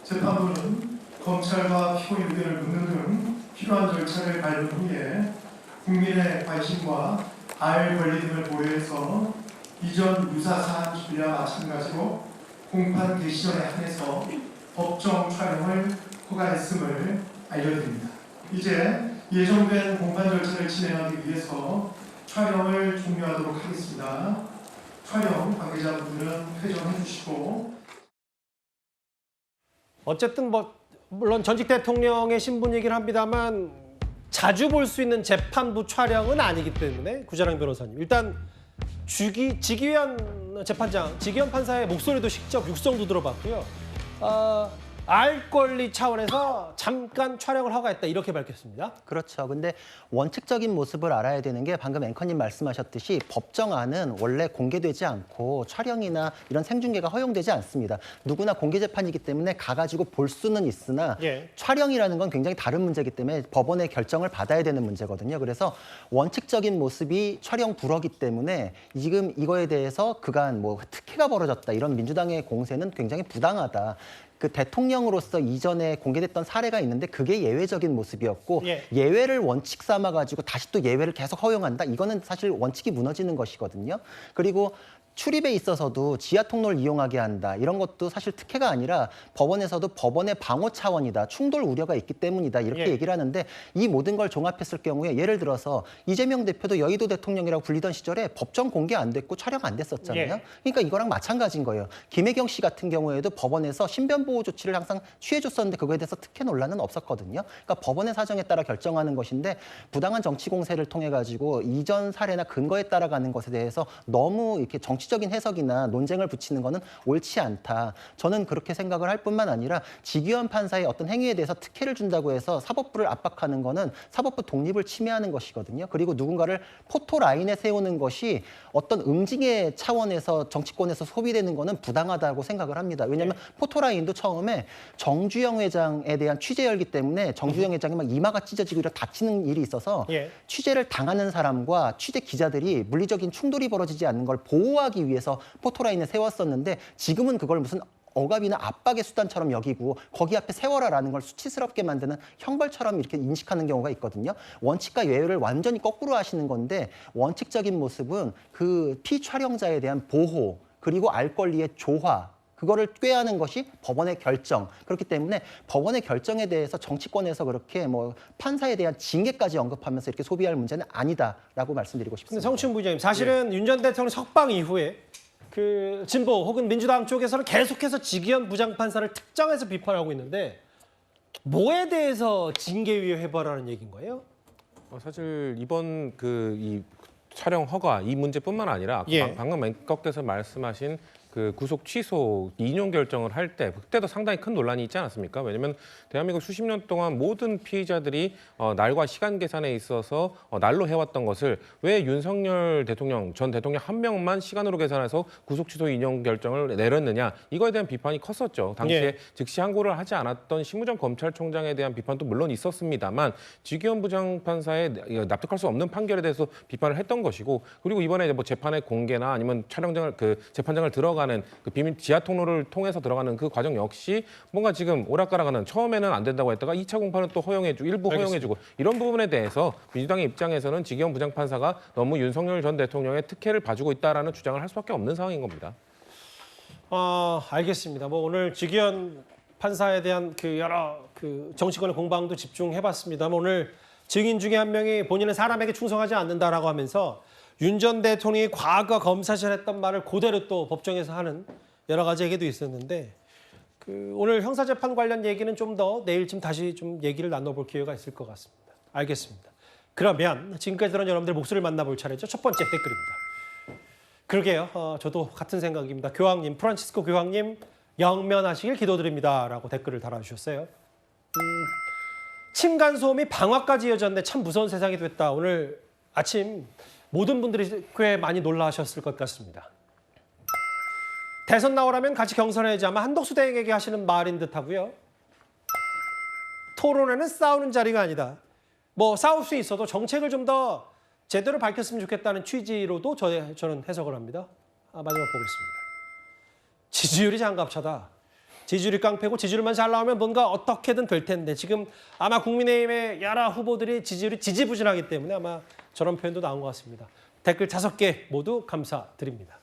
재판부는 검찰과 피고인 의견을 묻는 등 필요한 절차를 밟은 후에 국민의 관심과 알 권리 등을 고려해서 이전 유사 사안 기류와 마찬가지로 공판 개시전에 한해서 법정 촬영을 허가했음을 알려드립니다. 이제 예정된 공판 절차를 진행하기 위해서 촬영을 종료하도록 하겠습니다. 촬영 관계자분들은 퇴정해 주시고. 어쨌든 물론 전직 대통령의 신분이긴 합니다만 자주 볼 수 있는 재판부 촬영은 아니기 때문에 구자랑 변호사님 일단 지기현 재판장, 지기현 판사의 목소리도 직접 육성도 들어봤고요. 알 권리 차원에서 잠깐 촬영을 허가했다 이렇게 밝혔습니다. 그렇죠. 근데 원칙적인 모습을 알아야 되는 게 방금 앵커님 말씀하셨듯이 법정안은 원래 공개되지 않고 촬영이나 이런 생중계가 허용되지 않습니다. 누구나 공개 재판이기 때문에 가가지고 볼 수는 있으나 촬영이라는 건 굉장히 다른 문제이기 때문에 법원의 결정을 받아야 되는 문제거든요. 그래서 원칙적인 모습이 촬영 불허기 때문에 지금 이거에 대해서 그간 특혜가 벌어졌다 이런 민주당의 공세는 굉장히 부당하다. 그 대통령으로서 이전에 공개됐던 사례가 있는데 그게 예외적인 모습이었고 예외를 원칙 삼아가지고 다시 또 예외를 계속 허용한다? 이거는 사실 원칙이 무너지는 것이거든요. 그리고 출입에 있어서도 지하 통로를 이용하게 한다. 이런 것도 사실 특혜가 아니라 법원에서도 법원의 방어 차원이다. 충돌 우려가 있기 때문이다. 이렇게 얘기를 하는데 이 모든 걸 종합했을 경우에 예를 들어서 이재명 대표도 여의도 대통령이라고 불리던 시절에 법정 공개 안 됐고 촬영 안 됐었잖아요. 그러니까 이거랑 마찬가지인 거예요. 김혜경 씨 같은 경우에도 법원에서 신변 보호 조치를 항상 취해줬었는데 그거에 대해서 특혜 논란은 없었거든요. 그러니까 법원의 사정에 따라 결정하는 것인데 부당한 정치 공세를 통해 가지고 이전 사례나 근거에 따라가는 것에 대해서 너무 이렇게 정치적인 해석이나 논쟁을 붙이는 거는 옳지 않다. 저는 그렇게 생각을 할 뿐만 아니라 지기현 판사의 어떤 행위에 대해서 특혜를 준다고 해서 사법부를 압박하는 거는 사법부 독립을 침해하는 것이거든요. 그리고 누군가를 포토라인에 세우는 것이 어떤 응징의 차원에서 정치권에서 소비되는 거는 부당하다고 생각을 합니다. 왜냐하면 포토라인도 처음에 정주영 회장에 대한 취재열기 때문에 정주영 회장이 막 이마가 찢어지고 이런 다치는 일이 있어서 취재를 당하는 사람과 취재 기자들이 물리적인 충돌이 벌어지지 않는 걸 보호하기 위해서 포토라인을 세웠었는데 지금은 그걸 무슨 억압이나 압박의 수단처럼 여기고 거기 앞에 세워라라는 걸 수치스럽게 만드는 형벌처럼 이렇게 인식하는 경우가 있거든요. 원칙과 예외를 완전히 거꾸로 하시는 건데 원칙적인 모습은 그 피촬영자에 대한 보호 그리고 알 권리의 조화 그거를 꾀하는 것이 법원의 결정. 그렇기 때문에 법원의 결정에 대해서 정치권에서 그렇게 판사에 대한 징계까지 언급하면서 이렇게 소비할 문제는 아니다라고 말씀드리고 싶습니다. 근데 성춘 부장님, 사실은 윤 전 대통령 석방 이후에 그 진보 혹은 민주당 쪽에서는 계속해서 지기현 부장판사를 특정해서 비판하고 있는데 뭐에 대해서 징계위에 해봐라는 얘기인 거예요? 사실 이번 이 촬영 허가 이 문제뿐만 아니라 방금 앵커께서 말씀하신 그 구속 취소 인용 결정을 할 때 그때도 상당히 큰 논란이 있지 않았습니까? 왜냐하면 대한민국 수십 년 동안 모든 피의자들이 날과 시간 계산에 있어서 날로 해왔던 것을 왜 윤석열 대통령 전 대통령 한 명만 시간으로 계산해서 구속 취소 인용 결정을 내렸느냐 이거에 대한 비판이 컸었죠. 당시에 즉시 항고를 하지 않았던 심우정 검찰총장에 대한 비판도 물론 있었습니다만 지기현 부장판사의 납득할 수 없는 판결에 대해서 비판을 했던 것이고 그리고 이번에 재판의 공개나 아니면 촬영장을 재판장을 들어가는 그 비밀 지하 통로를 통해서 들어가는 그 과정 역시 뭔가 지금 오락가락하는 처음에는 안 된다고 했다가 2차 공판은 또 허용해주고 일부 허용해주고 이런 부분에 대해서 민주당의 입장에서는 지기현 부장판사가 너무 윤석열 전 대통령의 특혜를 봐주고 있다라는 주장을 할 수밖에 없는 상황인 겁니다. 알겠습니다. 오늘 지기현 판사에 대한 여러 정치권의 공방도 집중해봤습니다만 오늘 증인 중에 한 명이 본인은 사람에게 충성하지 않는다라고 하면서 윤 전 대통령이 과거 검사실 했던 말을 그대로 또 법정에서 하는 여러 가지 얘기도 있었는데 오늘 형사재판 관련 얘기는 좀 더 내일쯤 다시 좀 얘기를 나눠볼 기회가 있을 것 같습니다. 알겠습니다. 그러면 지금까지 들은 여러분들 목소리를 만나볼 차례죠. 첫 번째 댓글입니다. 그러게요. 저도 같은 생각입니다. 교황님, 프란치스코 교황님 영면하시길 기도드립니다라고 댓글을 달아주셨어요. 층간소음이 방화까지 이어졌는데 참 무서운 세상이 됐다. 오늘 아침 모든 분들이 꽤 많이 놀라셨을 것 같습니다. 대선 나오라면 같이 경선해야지 아마 한덕수 대행에게 하시는 말인 듯하고요. 토론회는 싸우는 자리가 아니다. 싸울 수 있어도 정책을 좀 더 제대로 밝혔으면 좋겠다는 취지로도 저는 해석을 합니다. 마지막 보겠습니다. 지지율이 장갑차다. 지지율이 깡패고 지지율만 잘 나오면 뭔가 어떻게든 될 텐데 지금 아마 국민의힘의 여러 후보들이 지지율이 지지부진하기 때문에 아마 저런 표현도 나온 것 같습니다. 댓글 5개 모두 감사드립니다.